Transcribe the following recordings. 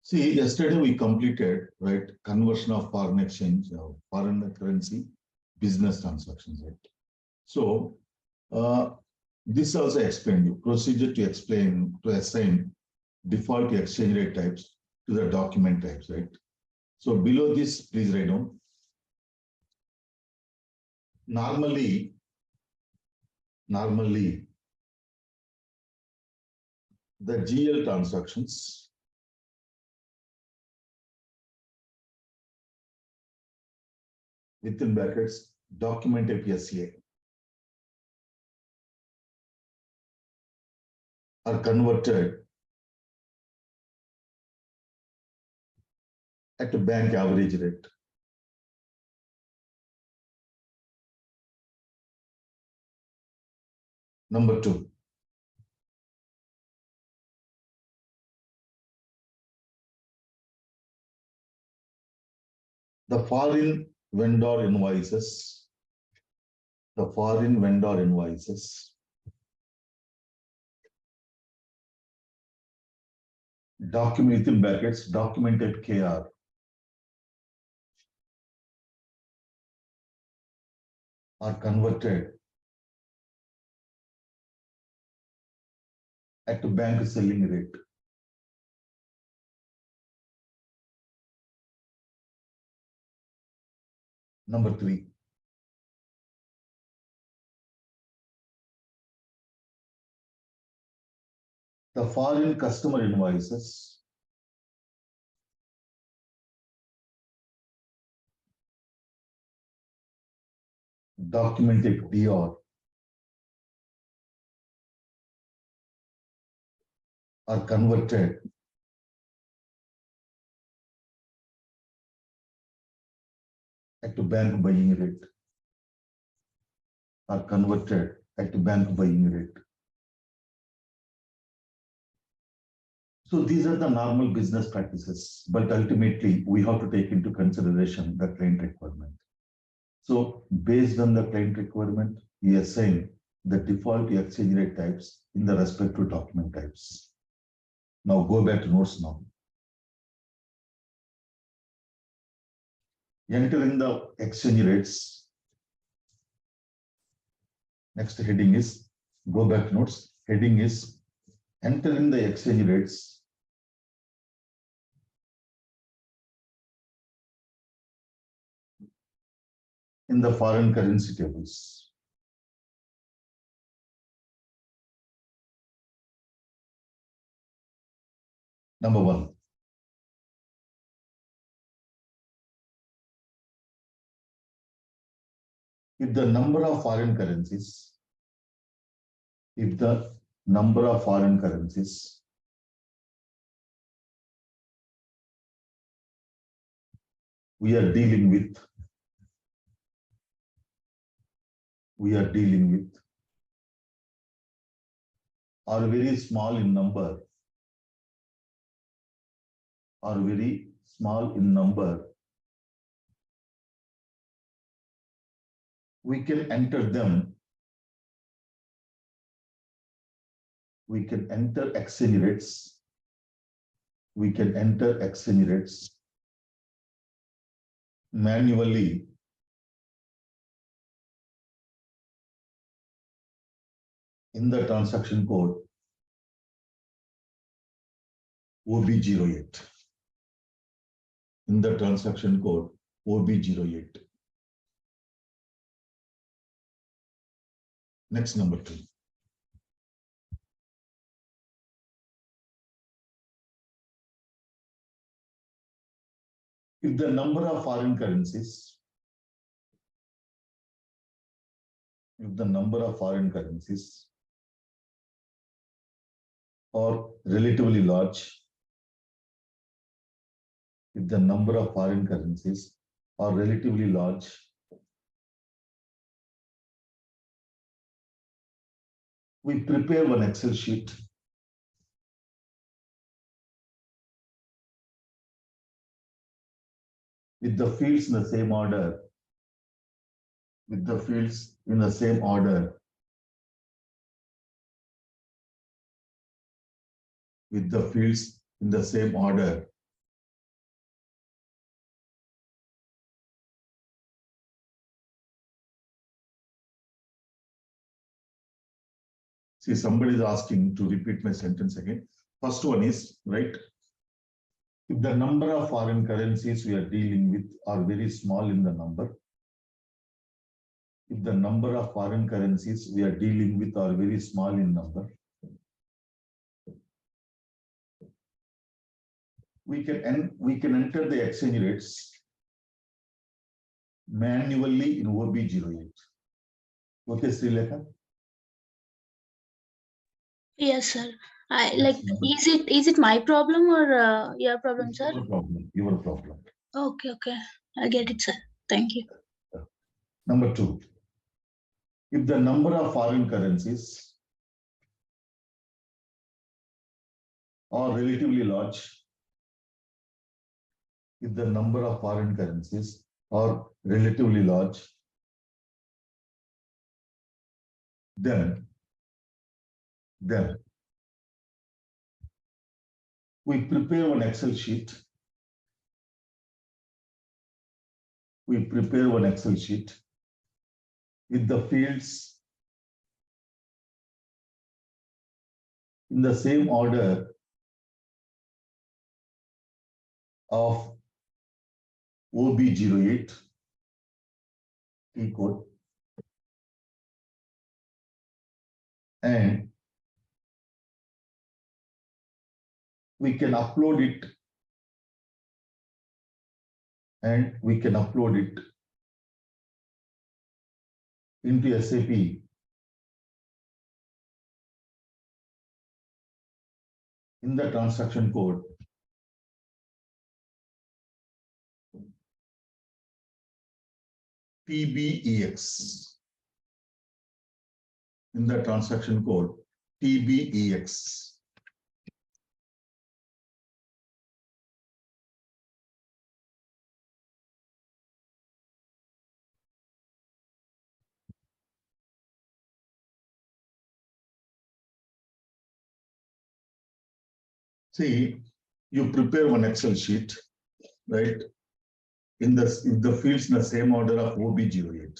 See, yesterday we completed, right, conversion of foreign exchange, foreign currency, business transactions, right? So, this also explained you procedure to assign default exchange rate types to the document types, right? So below this, please write down. Normally, the GL transactions within brackets document type SCA are converted at a bank average rate. Number two, the foreign vendor invoices, document within brackets document type KR are converted at a bank selling rate. Number three, the foreign customer invoices document type DR are converted at a bank buying rate. So these are the normal business practices, but ultimately we have to take into consideration the client requirement. So based on the client requirement, we assign the default exchange rate types in the respective document types. Now go back to notes now. Enter in the exchange rates. Next heading is, go back to notes. Heading is enter in the exchange rates in the foreign currency tables. Number one, if the number of foreign currencies, we are dealing with are very small in number, we can enter them. We can enter exchange rates. Manually in the transaction code OB08. Next, number two. If the number of foreign currencies are relatively large, we prepare one Excel sheet with the fields in the same order, See, somebody is asking to repeat my sentence again. First one is, right, if the number of foreign currencies we are dealing with are very small in the number, if the number of foreign currencies we are dealing with are very small in number, we can enter the exchange rates manually in OB08. Okay, Srilekha? Yes, sir. Is it my problem or your problem, It's sir? your problem. Your problem. Okay, okay. I get it, sir. Thank you. Number two, if the number of foreign currencies are relatively large, if the number of foreign currencies are relatively large, then we prepare an Excel sheet. We prepare one Excel sheet with the fields in the same order of OB08 key code, and we can upload it, into SAP in the transaction code TBEX. In the transaction code TBEX. See, you prepare one Excel sheet, right? In the fields in the same order of OB08.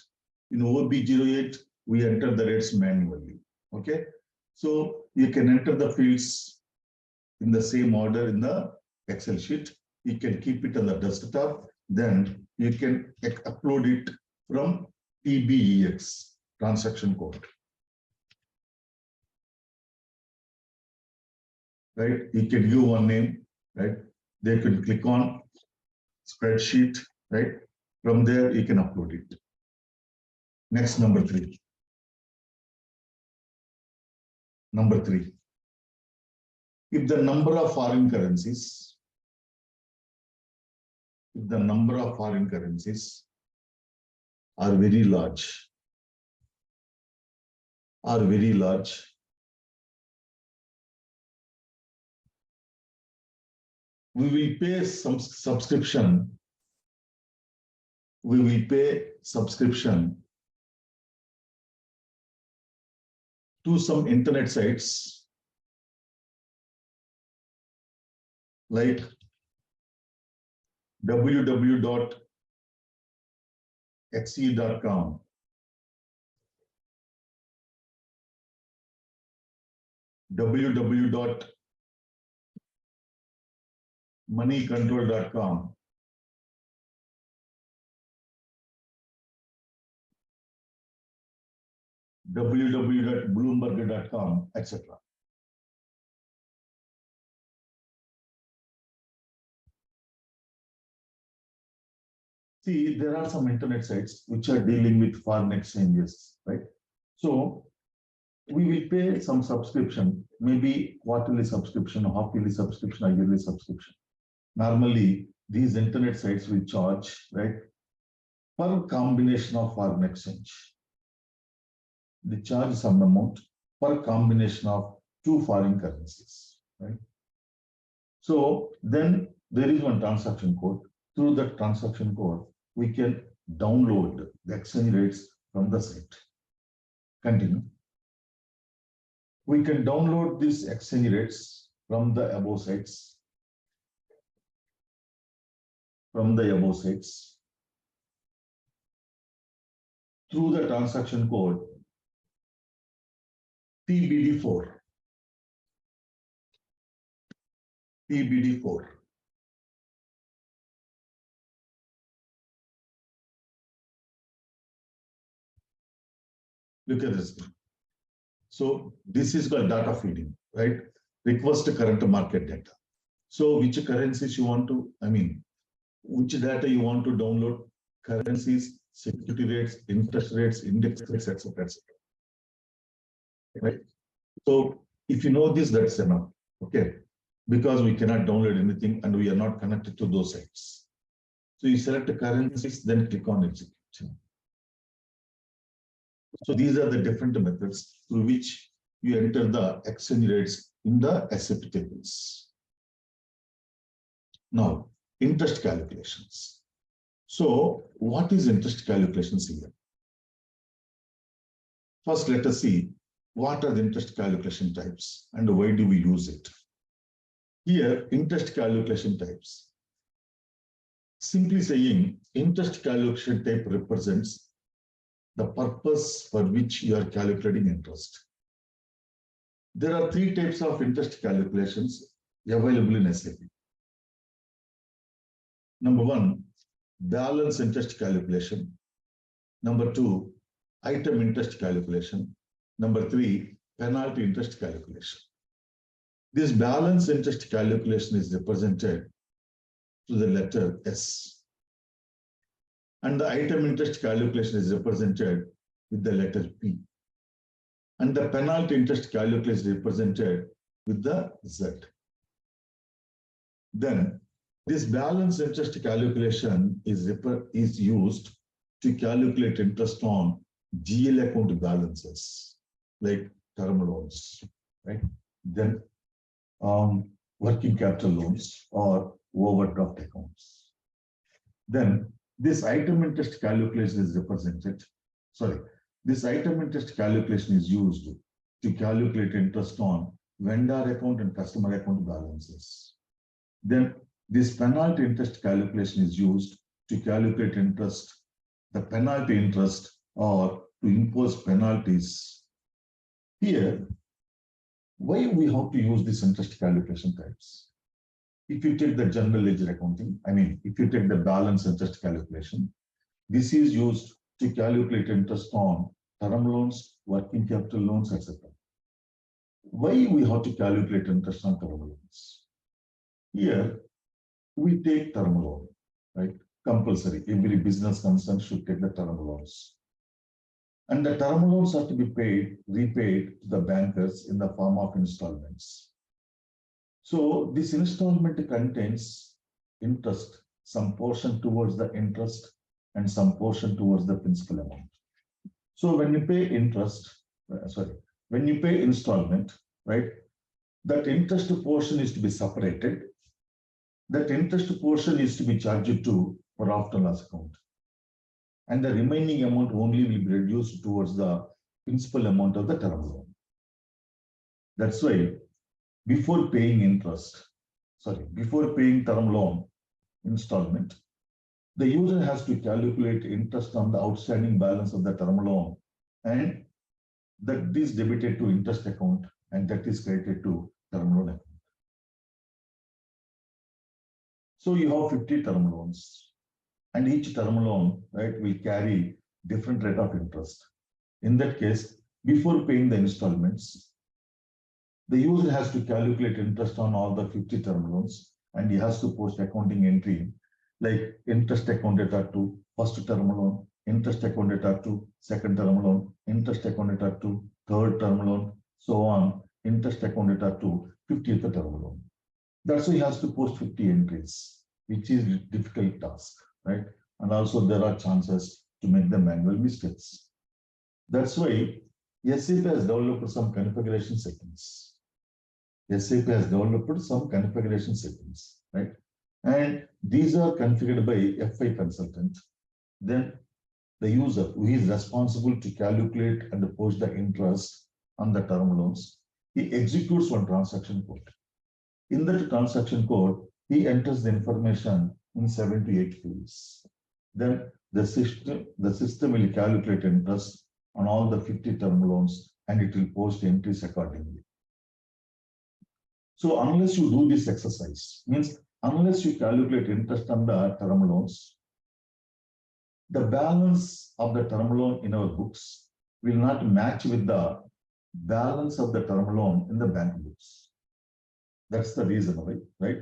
In OB08, we enter the rates manually. Okay, so you can enter the fields in the same order in the Excel sheet. You can keep it on the desktop. Then you can upload it from TBEX transaction code. Right? You can give one name, right? They can click on spreadsheet, right? From there, you can upload it. Next, number three. Number three. If the number of foreign currencies, are very large, we will pay some subscription. We will pay subscription to some internet sites like www.xe.com, www.moneycontrol.com, www.bloomberg.com, etc. See, there are some internet sites which are dealing with foreign exchanges, right? So we will pay some subscription, maybe quarterly subscription, half-yearly subscription, or yearly subscription. Normally, these internet sites will charge, right, per combination of foreign exchange. They charge some amount per combination of two foreign currencies, right? So then there is one transaction code. Through that transaction code, we can download the exchange rates from the site. Continue. We can download these exchange rates from the above sites. Through the transaction code TBD4. TBD4. Look at this. So this is called data feeding, right? Request current market data. So which currencies you want to, which data you want to download, currencies, security rates, interest rates, index rates, etc., etc. Right? So if you know this, that's enough. Okay. Because we cannot download anything and we are not connected to those sites. So you select the currencies, then click on execute. So these are the different methods through which you enter the exchange rates in the SAP tables. Now, interest calculations. So what is interest calculations here? First, let us see what are the interest calculation types and why do we use it. Here, interest calculation types. Simply saying, interest calculation type represents the purpose for which you are calculating interest. There are three types of interest calculations available in SAP. Number one, balance interest calculation. Number two, item interest calculation. Number three, penalty interest calculation. This balance interest calculation is represented to the letter S. And the item interest calculation is represented with the letter P. And the penalty interest calculation is represented with the Z. Then this balance interest calculation is used to calculate interest on GL account balances, like term loans, right? Then working capital loans or overdraft accounts. Then this item interest calculation is this item interest calculation is used to calculate interest on vendor account and customer account balances. Then this penalty interest calculation is used to calculate interest, the penalty interest, or to impose penalties. Here, why we have to use these interest calculation types? If you take the general ledger accounting, if you take the balance interest calculation, this is used to calculate interest on term loans, working capital loans, etc. Why we have to calculate interest on term loans? Here, we take term loan, right? Compulsory. Every business concern should take the term loans. And the term loans are to be repaid to the bankers in the form of installments. So this installment contains interest, some portion towards the interest and some portion towards the principal amount. So when you pay when you pay installment, right, that interest portion is to be separated. That interest portion is to be charged to profit and loss account. And the remaining amount only will be reduced towards the principal amount of the term loan. That's why before paying term loan installment, the user has to calculate interest on the outstanding balance of the term loan, and that is debited to interest account and that is credited to term loan account. So you have 50 term loans, and each term loan, right, will carry different rate of interest. In that case, before paying the installments, the user has to calculate interest on all the 50 term loans, and he has to post accounting entry like interest accounted to first term loan, interest accounted to second term loan, interest accounted to third term loan, so on, interest accounted to 50th term loan. That's why he has to post 50 entries, which is a difficult task, right? And also there are chances to make the manual mistakes. That's why SAP has developed some configuration settings. Right? And these are configured by FI consultant. Then the user who is responsible to calculate and post the interest on the term loans, he executes one transaction code. In that transaction code, he enters the information in 7 to 8 fields. Then the system will calculate interest on all the 50 term loans and it will post entries accordingly. So unless you do this exercise, means unless you calculate interest on the term loans, the balance of the term loan in our books will not match with the balance of the term loan in the bank books. That's the reason, right?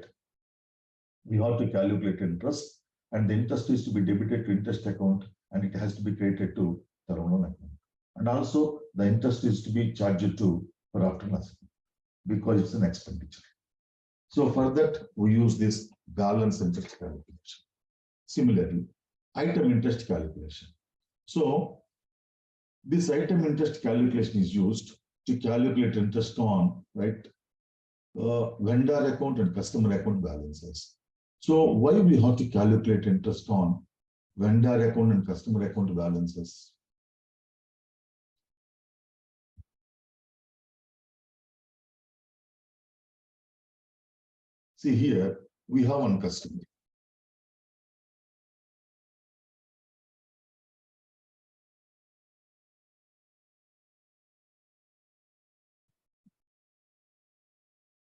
We have to calculate interest, and the interest is to be debited to interest account, and it has to be credited to term loan account. And also the interest is to be charged to profit and loss account because it's an expenditure. So for that, we use this balance interest calculation. Similarly, item interest calculation. So this item interest calculation is used to calculate interest on, right, vendor account and customer account balances. So why we have to calculate interest on vendor account and customer account balances? See here, we have one customer.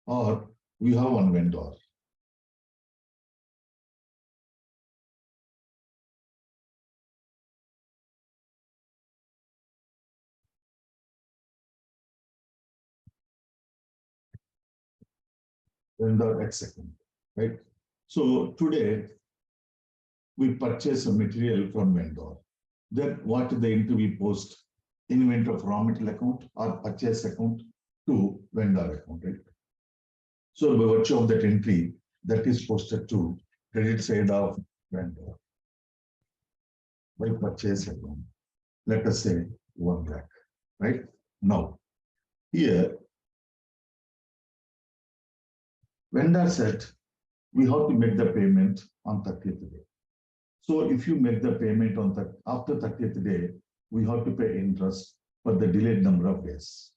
Or we have one vendor. Vendor X account, right? So today we purchase a material from vendor. Then what is the entry we post? Inventory of raw material account or purchase account to vendor account, right? So by virtue of that entry, that is posted to credit side of vendor by purchase account. Let us say 1 lakh, right? Now, here, vendor said we have to make the payment on 30th day. So if you make the payment on after 30th day, we have to pay interest for the delayed number of days,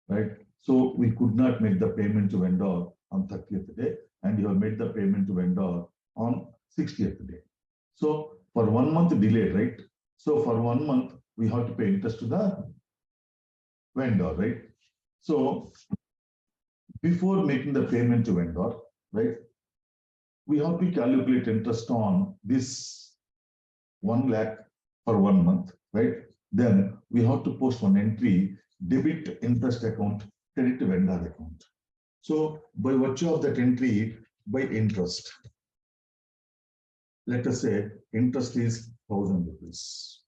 right? So we could not make the payment to vendor on 30th day, and you have made the payment to vendor on 60th day. So for 1 month delay, right? So for 1 month, we have to pay interest to the vendor, right? So before making the payment to vendor, right, we have to calculate interest on this 1 lakh for 1 month, right? Then we have to post one entry, debit interest account, credit vendor account. So by virtue of that entry, by interest, let us say interest is 1,000 rupees,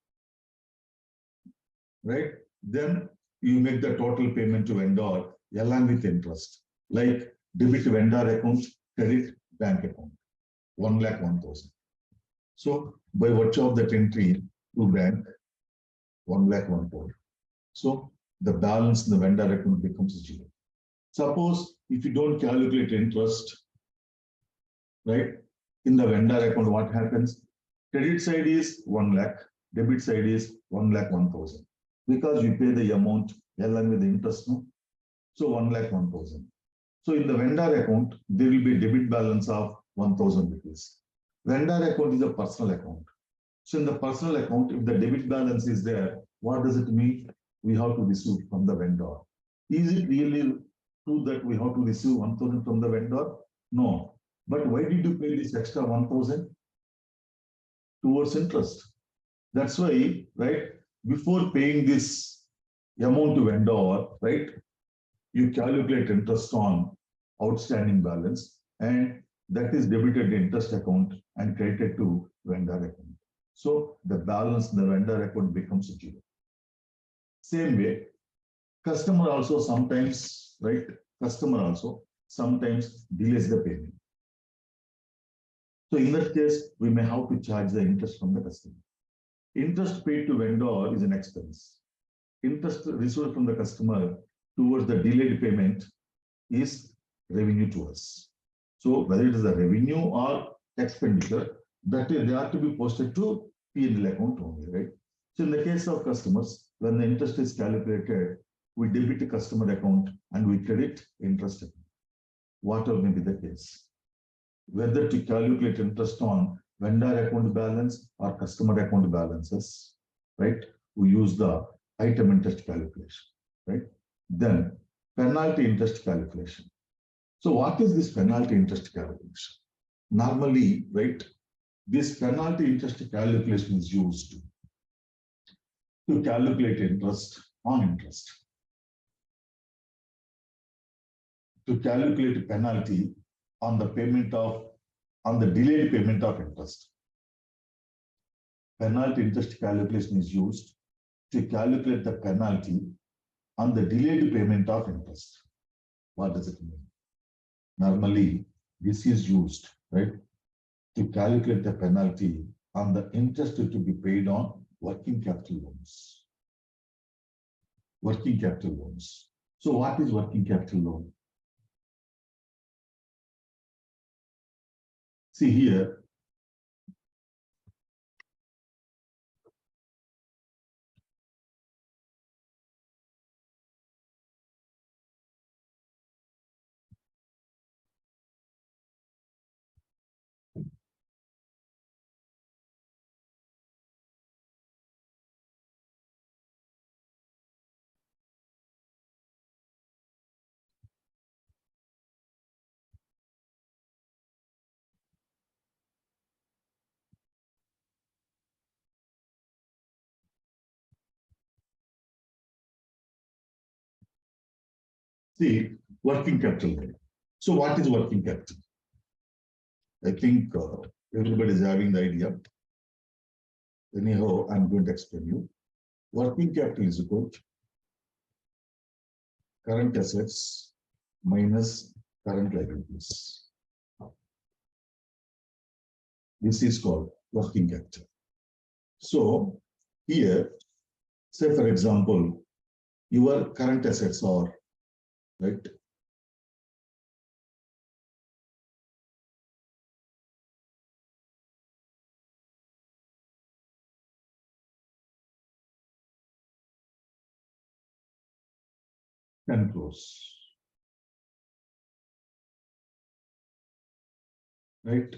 right? Then you make the total payment to vendor along with interest, like debit vendor account, credit bank account, 1,01,000. So by virtue of that entry to bank, 1,01,000. So the balance in the vendor account becomes 0. Suppose if you don't calculate interest, right, in the vendor account, what happens? Credit side is 1 lakh, debit side is 1,01,000, because you pay the amount along with the interest, no? So 1,01,000. So in the vendor account, there will be a debit balance of 1,000 rupees. Vendor account is a personal account. So in the personal account, if the debit balance is there, what does it mean? We have to receive from the vendor. Is it really true that we have to receive 1,000 from the vendor? No. But why did you pay this extra 1,000? Towards interest. That's why, right, before paying this amount to vendor, right, you calculate interest on outstanding balance, and that is debited to interest account and credited to vendor account. So the balance in the vendor account becomes 0. Same way, customer also sometimes, right, customer also sometimes delays the payment. So in that case, we may have to charge the interest from the customer. Interest paid to vendor is an expense. Interest received from the customer towards the delayed payment is revenue to us. So whether it is a revenue or expenditure, that is, they are to be posted to P&L account only, right? So in the case of customers, when the interest is calculated, we debit the customer account and we credit interest account. Whatever may be the case. Whether to calculate interest on vendor account balance or customer account balances, right? We use the item interest calculation. Then penalty interest calculation. So what is this penalty interest calculation? Normally, right, this penalty interest calculation is used to calculate interest on interest, to calculate penalty on the delayed payment of interest. Penalty interest calculation is used to calculate the penalty on the delayed payment of interest. What does it mean? Normally, this is used, right, to calculate the penalty on the interest to be paid on working capital loans. Working capital loans. So what is working capital loan? See here, see working capital loan. So what is working capital? I think everybody is having the idea. Anyhow, I'm going to explain you. Working capital is equal to current assets minus current liabilities. This is called working capital. So here, say for example, your current assets are, right, $10 crores, right,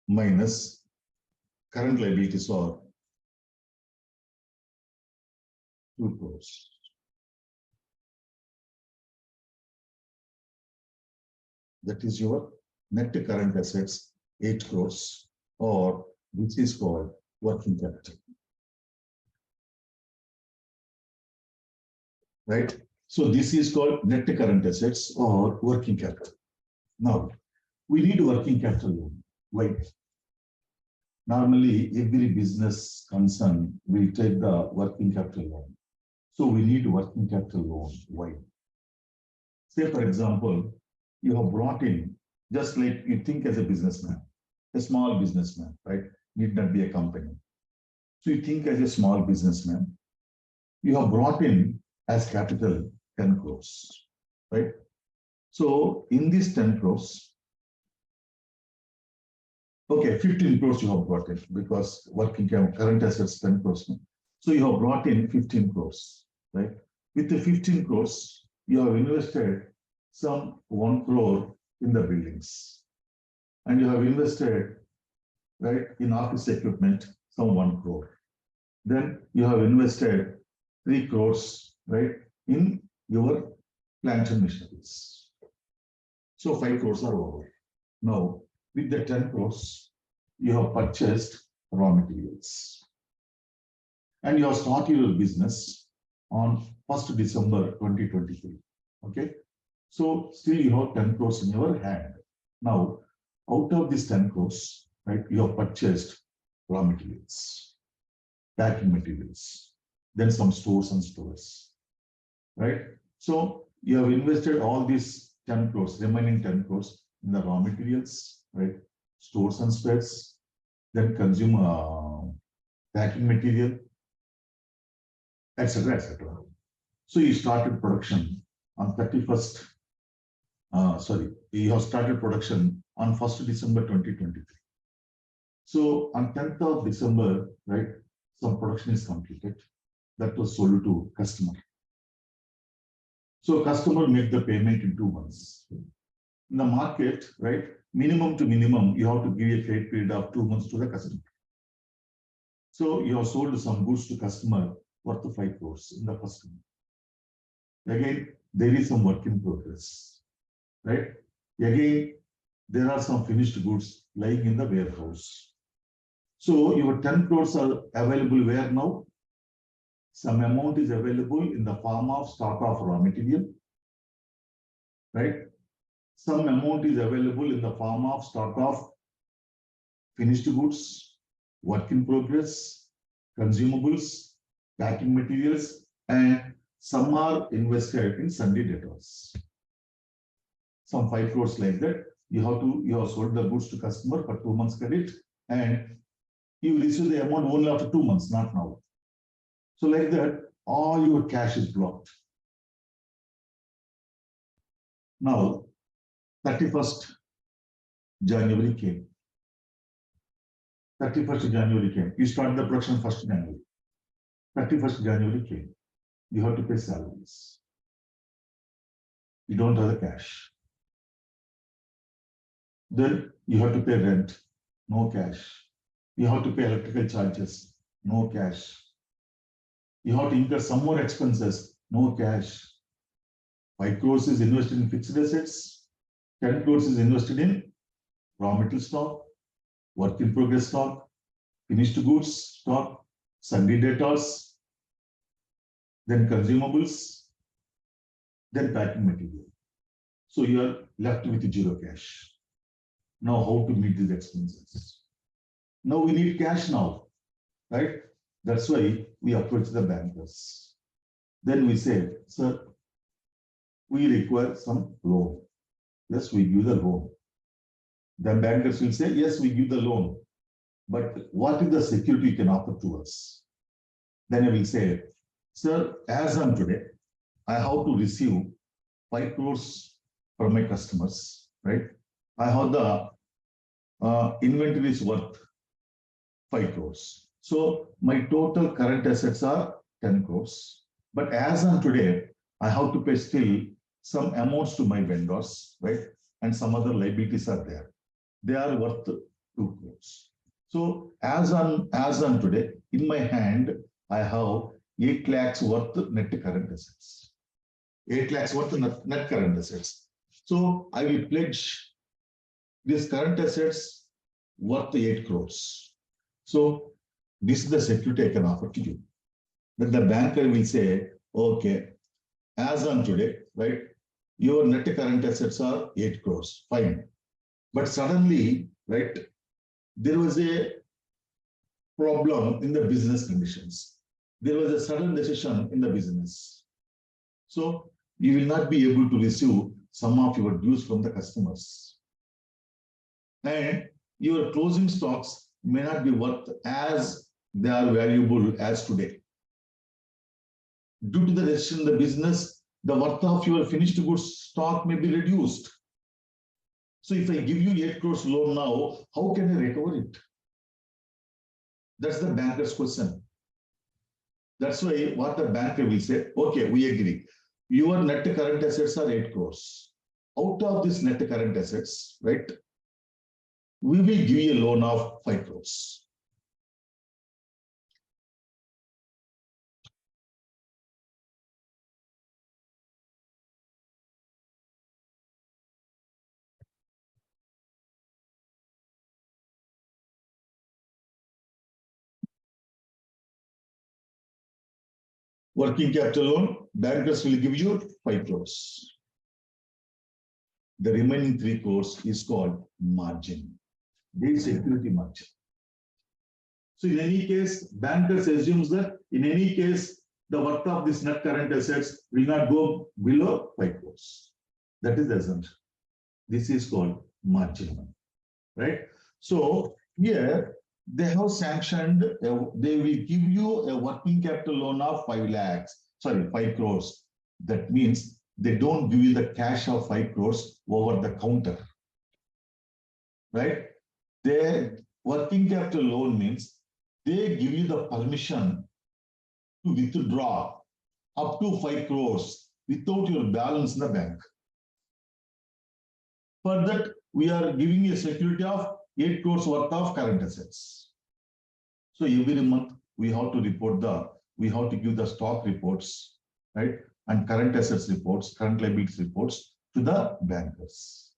minus current liabilities are 2 crores. That is your net current assets, 8 crores, or this is called working capital. Right? So this is called net current assets or working capital. Now, we need working capital loan. Why? Normally, every business concern will take the working capital loan. So we need working capital loan. Why? Say, for example, you have brought in, just like you think as a businessman, a small businessman, right? Need not be a company. So you think as a small businessman, you have brought in as capital 10 crores, right? So in this 10 crores, okay, 15 crores you have brought in because working current assets 10 crores. So you have brought in 15 crores, right? With the 15 crores, you have invested some 1 crore in the buildings. And you have invested, right, in office equipment, some 1 crore. Then you have invested 3 crores, right, in your plant and machineries. So 5 crores are over. Now, with the 10 crores, you have purchased raw materials. And you have started your business on 1st December 2023. Okay. So still you have 10 crores in your hand. Now, out of this 10 crores, right, you have purchased raw materials, packing materials, then some stores and stores, right? So you have invested all these 10 crores, remaining 10 crores in the raw materials, right? Stores and spares, then consumer packing material, etc., etc. So you started production on 31st. You have started production on 1st December 2023. So on 10th of December, right, some production is completed. That was sold to customer. So customer made the payment in 2 months. In the market, right, minimum to minimum, you have to give a credit period of 2 months to the customer. So you have sold some goods to customer worth 5 crores in the first month. Again, there is some work in progress, right? Again, there are some finished goods lying in the warehouse. So your 10 crores are available where now? Some amount is available in the form of stock of raw material, right? Some amount is available in the form of stock of finished goods, work in progress, consumables, packing materials, and some are invested in sundry debtors. Some 5 crores like that. You have sold the goods to customer for 2 months credit, and you receive the amount only after 2 months, not now. So like that, all your cash is blocked. Now, 31st January came. 31st January came. You start the production 1st January. 31st January came. You have to pay salaries. You don't have the cash. Then you have to pay rent, no cash. You have to pay electrical charges, no cash. You have to incur some more expenses, no cash. 5 crores is invested in fixed assets. 10 crores is invested in raw material stock, work in progress stock, finished goods stock, sundry debtors, then consumables, then packing material. So you are left with zero cash. Now how to meet these expenses? Now we need cash now, right? That's why we approach the bankers. Then we say, sir, we require some loan. Yes, we give the loan. The bankers will say, yes, we give the loan. But what is the security you can offer to us? Then I will say, sir, as on today, I have to receive 5 crores from my customers, right? I have the inventory is worth 5 crores. So my total current assets are 10 crores. But as on today, I have to pay still some amounts to my vendors, right? And some other liabilities are there. They are worth 2 crores. So as on today, in my hand, I have 8 lakhs worth net current assets. 8 lakhs worth net current assets. So I will pledge this current assets worth 8 crores. So this is the security I can offer to you. Then the banker will say, okay, as on today, right, your net current assets are 8 crores, fine. But suddenly, right, there was a problem in the business conditions. There was a sudden decision in the business. So you will not be able to receive some of your dues from the customers. And your closing stocks may not be worth as they are valuable as today. Due to the decision in the business, the worth of your finished goods stock may be reduced. So if I give you 8 crores loan now, how can I recover it? That's the banker's question. That's why what the banker will say, okay, we agree. Your net current assets are 8 crores. Out of this net current assets, right, we will give you a loan of 5 crores. Working capital loan, bankers will give you 5 crores. The remaining 3 crores is called margin. This is security margin. So in any case, bankers assumes that in any case, the worth of this net current assets will not go below 5 crores. That is the assumption. This is called margin, right? So here they have sanctioned, they will give you a working capital loan of 5 crores. That means they don't give you the cash of 5 crores over the counter, right? Their working capital loan means they give you the permission to withdraw up to 5 crores without your balance in the bank. For that, we are giving you a security of 8 crores worth of current assets. So every month we have to give the stock reports, right? and current assets reports, current liabilities reports to the bankers.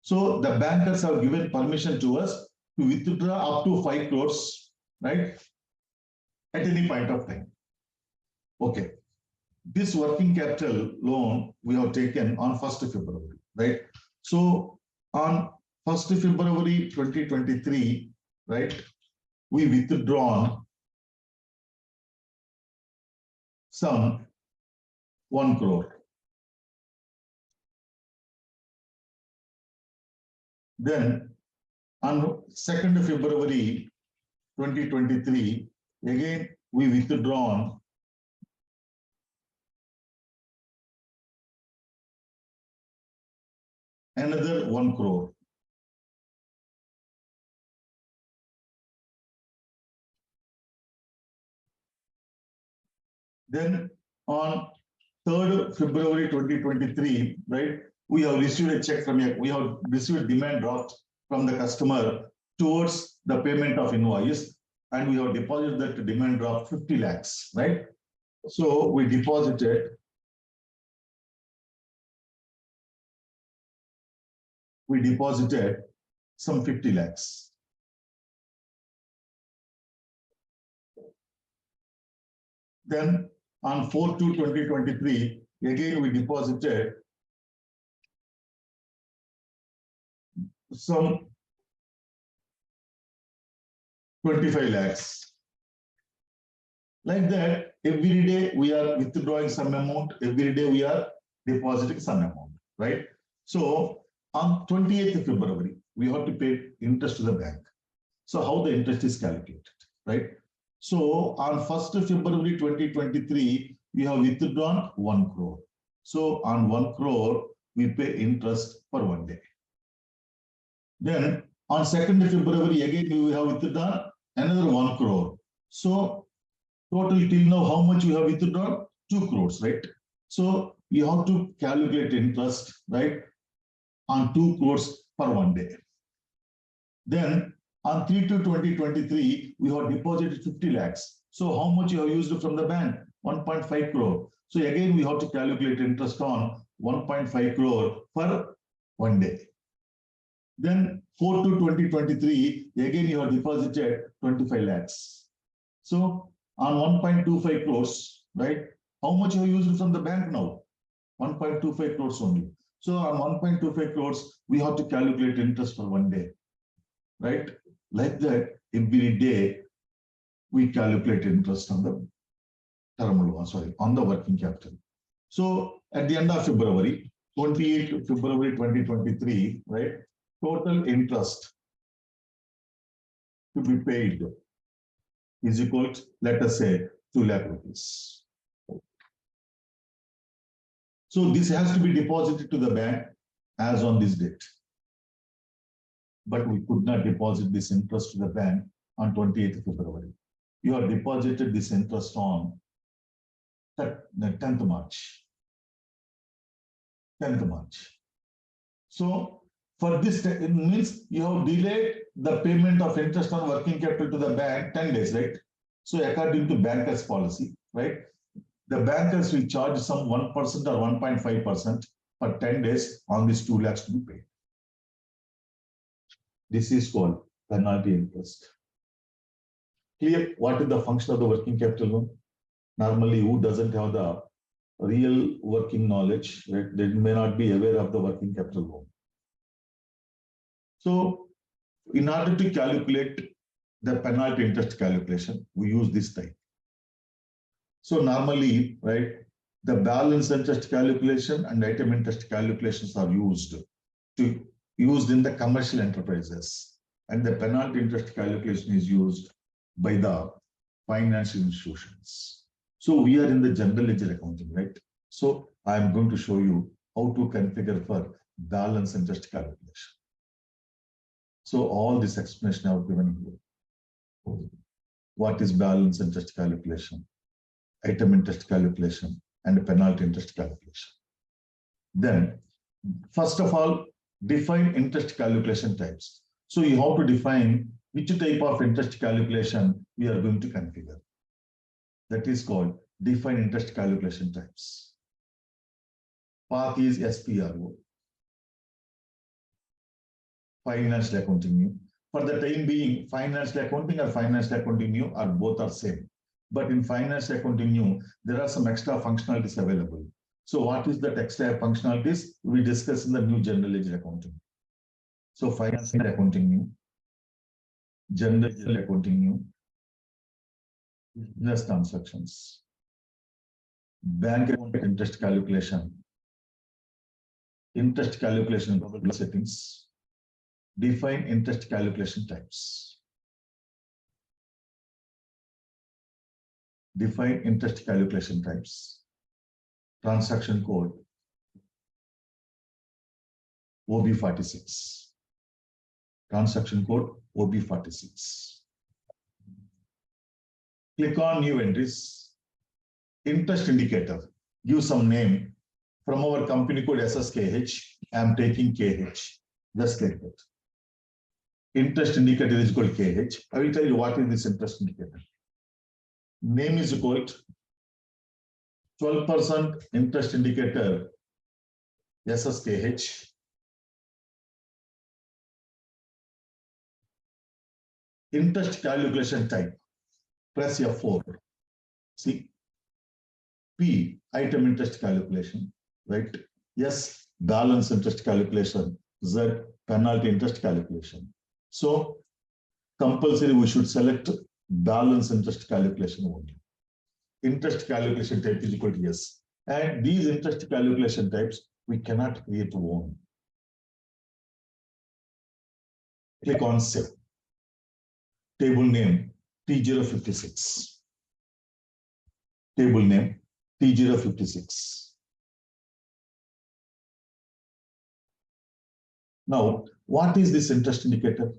So the bankers have given permission to us to withdraw up to 5 crores, right? At any point of time. Okay. This working capital loan we have taken on 1st February, right? So on 1st February 2023, right, we withdrawn some 1 crore. Then on 2nd February 2023, again we withdrawn another 1 crore. Then on 3rd February 2023, right, we have received a check from we have received a demand draft from the customer towards the payment of invoice, and we have deposited that demand draft 50 lakhs, right? So we deposited some 50 lakhs. Then on 4/2/2023, again we deposited some 25 lakhs. Like that, every day we are withdrawing some amount, every day we are depositing some amount, right? So on 28th February, we have to pay interest to the bank. So how the interest is calculated, right? So on 1st February 2023, we have withdrawn 1 crore. So on 1 crore, we pay interest for 1 day. Then on 2nd February, again, we have withdrawn another 1 crore. So total till now, how much we have withdrawn? 2 crores, right? So you have to calculate interest, right, on 2 crores per 1 day. Then on 3/2/2023, we have deposited 50 lakhs. So how much you have used from the bank? 1.5 crore. So again, we have to calculate interest on 1.5 crore for 1 day. Then 4/2/2023, again, you have deposited 25 lakhs. So on 1.25 crores, right? How much you have used from the bank now? 1.25 crores only. So on 1.25 crores, we have to calculate interest for 1 day, right? Like that, every day we calculate interest on the term loan, on the working capital. So at the end of February, 28th February 2023, right? Total interest to be paid is equal to, let us say, 2 lakh rupees. So this has to be deposited to the bank as on this date. But we could not deposit this interest to the bank on 28th February. You have deposited this interest on the 10th March. 10th March. So for this, it means you have delayed the payment of interest on working capital to the bank 10 days, right? So according to bankers' policy, right? The bankers will charge some 1% or 1.5% for 10 days on these 2 lakhs to be paid. This is called penalty interest. Clear what is the function of the working capital loan? Normally, who doesn't have the real working knowledge, right? They may not be aware of the working capital loan. So in order to calculate the penalty interest calculation, we use this type. So normally, right, the balance interest calculation and item interest calculations are used in the commercial enterprises, and the penalty interest calculation is used by the financial institutions. So we are in the general ledger accounting, right? So I am going to show you how to configure for balance interest calculation. So all this explanation I have given here. What is balance interest calculation, item interest calculation, and penalty interest calculation. Then, first of all, define interest calculation types. So you have to define which type of interest calculation we are going to configure. That is called define interest calculation types. Path is SPRO, financial accounting new. For the time being, financial accounting or financial accounting new are both are same. But in financial accounting new, there are some extra functionalities available. So what is that extra functionalities? We discuss in the new general ledger accounting. So financial accounting new, general ledger accounting new, business transactions, bank account interest calculation probability settings, define interest calculation types. Define interest calculation types. Transaction code OB46. Transaction code OB46. Click on new entries. Interest indicator. Give some name. From our company code SSKH, I am taking KH. Just like that. Interest indicator is equal to KH. I will tell you what is this interest indicator. Name is equal to 12% interest indicator SSKH. Interest calculation type. Press F4. See. P, item interest calculation, right? Yes, balance interest calculation. Z, penalty interest calculation. So, compulsory we should select balance interest calculation only. Interest calculation type is equal to yes. And these interest calculation types, we cannot create one. Click on Save. Table name, T056. Table name, T056. Now, what is this interest indicator?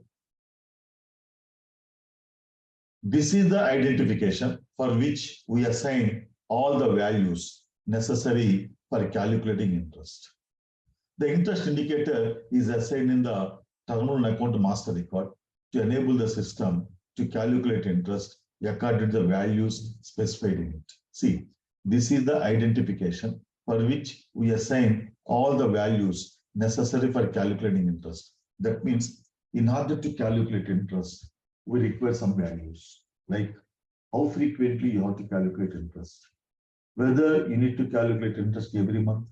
This is the identification for which we assign all the values necessary for calculating interest. The interest indicator is assigned in the terminal account master record to enable the system to calculate interest according to the values specified in it. See, this is the identification for which we assign all the values necessary for calculating interest. That means in order to calculate interest, we require some values, like how frequently you have to calculate interest, whether you need to calculate interest every month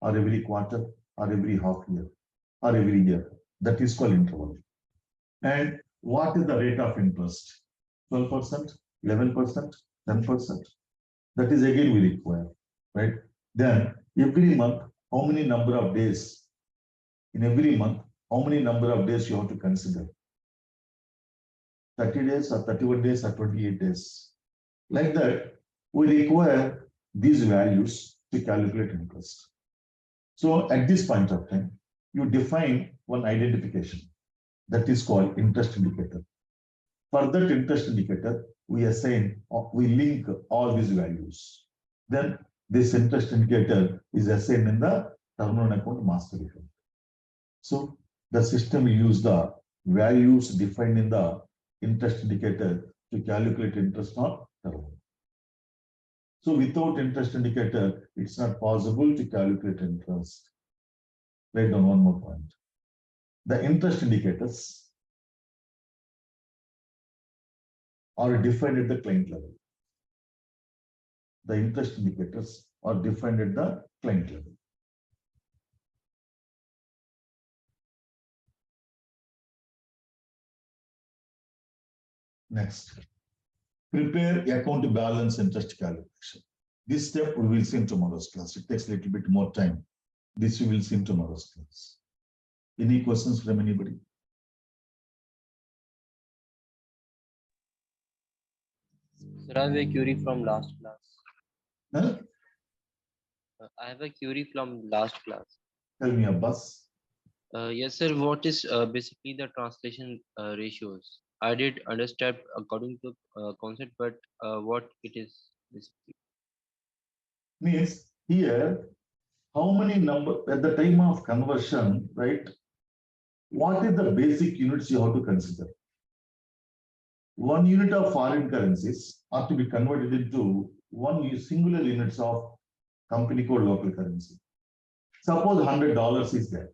or every quarter or every half year or every year. That is called interval. And what is the rate of interest? 12%, 11%, 10%. That is again we require, right? Then every month, how many number of days? In every month, how many number of days you have to consider? 30 days or 31 days or 28 days. Like that, we require these values to calculate interest. So at this point of time, you define one identification that is called interest indicator. For that interest indicator, we assign, we link all these values. Then this interest indicator is assigned in the terminal account master account. So the system will use the values defined in the interest indicator to calculate interest on terminal. So without interest indicator, it's not possible to calculate interest. Write down one more point. The interest indicators are defined at the client level. The interest indicators are defined at the client level. Next, prepare account balance interest calculation. This step we will see in tomorrow's class. It takes a little bit more time. This we will see in tomorrow's class. Any questions from anybody? Sir, I have a query from last class. Huh? I have a query from last class. Tell me, Abbas. Yes, sir. What is basically the translation ratios? I did understand according to concept, but what it is basically. Means here, how many number at the time of conversion, right? What is the basic units you have to consider? 1 unit of foreign currencies are to be converted into one singular units of company code local currency. Suppose $100 is there.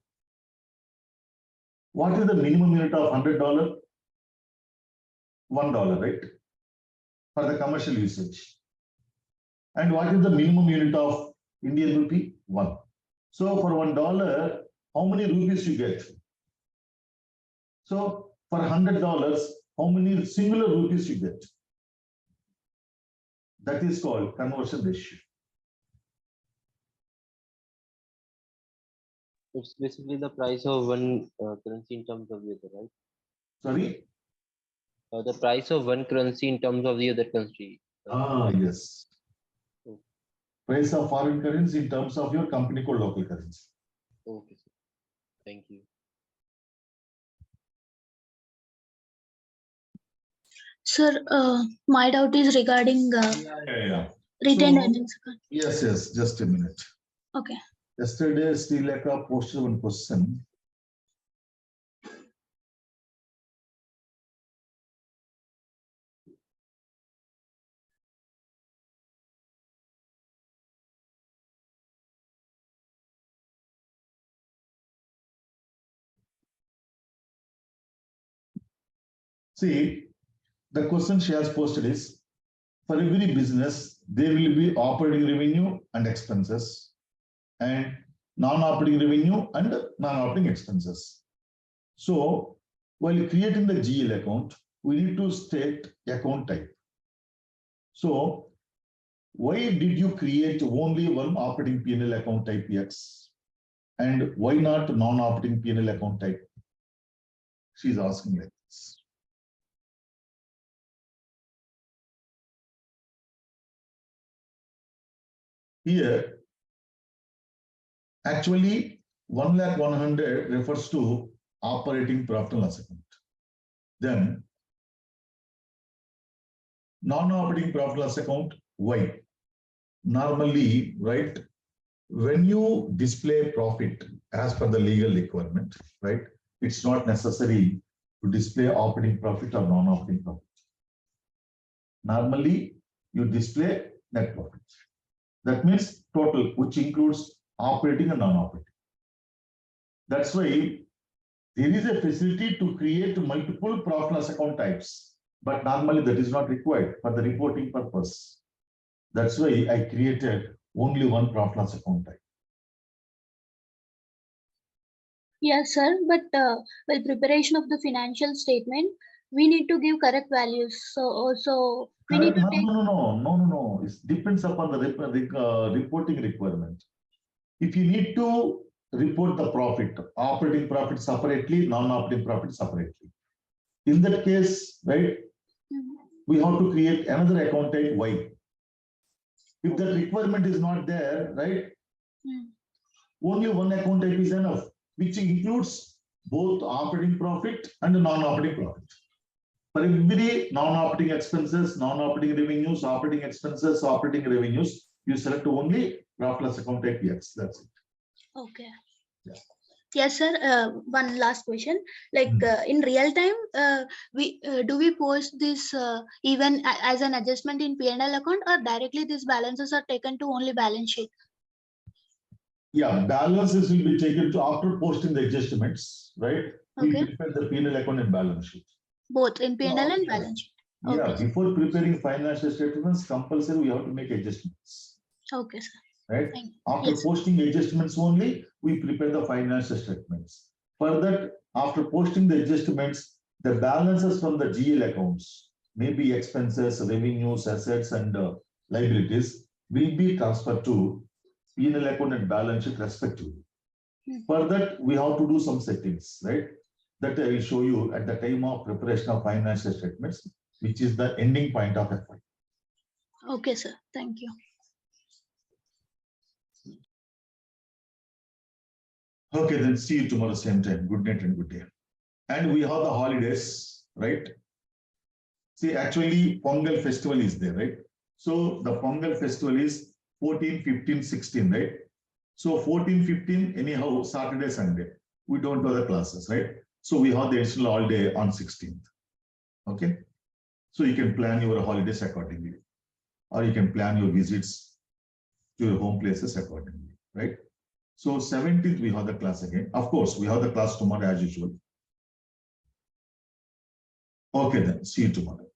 What is the minimum unit of $100? $1, right? For the commercial usage. And what is the minimum unit of Indian rupee? 1. So for $1, how many rupees you get? So for $100, how many singular rupees you get? That is called conversion ratio. It's basically the price of one currency in terms of the other, right? Sorry? The price of one currency in terms of the other country. Yes. Price of foreign currency in terms of your company called local currency. Okay, sir. Thank you. Sir, my doubt is regarding Yeah. retained So- earnings account. Yes, just a minute. Okay. Yesterday, Sri Lanka posted one question. See, the question she has posted is, for every business, there will be operating revenue and expenses, and non-operating revenue and non-operating expenses. So, while creating the GL account, we need to state account type. So, why did you create only one operating P&L account type X? And why not non-operating P&L account type? She's asking like this. Here, actually, 1,100,000 refers to operating profit and loss account. Then, non-operating profit and loss account, why? Normally, right, when you display profit as per the legal requirement, right, it's not necessary to display operating profit or non-operating profit. Normally, you display net profit. That means total, which includes operating and non-operating. That's why there is a facility to create multiple profit and loss account types, but normally that is not required for the reporting purpose. That's why I created only one profit and loss account type. Yes, sir. But while preparation of the financial statement, we need to give correct values. So we need to take. No. It depends upon the reporting requirement. If you need to report the profit, operating profit separately, non-operating profit separately. In that case, right, we have to create another account type Y. If the requirement is not there, right, only one account type is enough, which includes both operating profit and non-operating profit. For every non-operating expenses, non-operating revenues, operating expenses, operating revenues, you select only profit loss account type X. That's it. Okay. Yeah. Yes, sir. One last question. Like in real time, do we post this even as an adjustment in P&L account, or directly these balances are taken to only balance sheet? Yeah, balances will be taken to after posting the adjustments, right? Okay. We prepare the P&L account and balance sheet. Both in P&L and Yeah. balance sheet. Yeah, Okay. before preparing financial statements, compulsory we have to make adjustments, Okay, sir. right? Thank you. After Yes. posting adjustments only, we prepare the financial statements. For that, after posting the adjustments, the balances from the GL accounts, maybe expenses, revenues, assets, and liabilities, will be transferred to P&L account and balance sheet respectively. For that, we have to do some settings, right? That I will show you at the time of preparation of financial statements, which is the ending point of FY. Okay, sir. Thank you. Okay, then see you tomorrow same time. Good night and good day. And we have the holidays, right? See, actually, Pongal festival is there, right? So the Pongal festival is 14, 15, 16, right? So 14, 15, anyhow, Saturday, Sunday. We don't have the classes, right? So we have the additional holiday on 16th. Okay? So you can plan your holidays accordingly. or you can plan your visits to your home places accordingly, right? So 17th, we have the class again. Of course, we have the class tomorrow as usual. Okay, then see you tomorrow.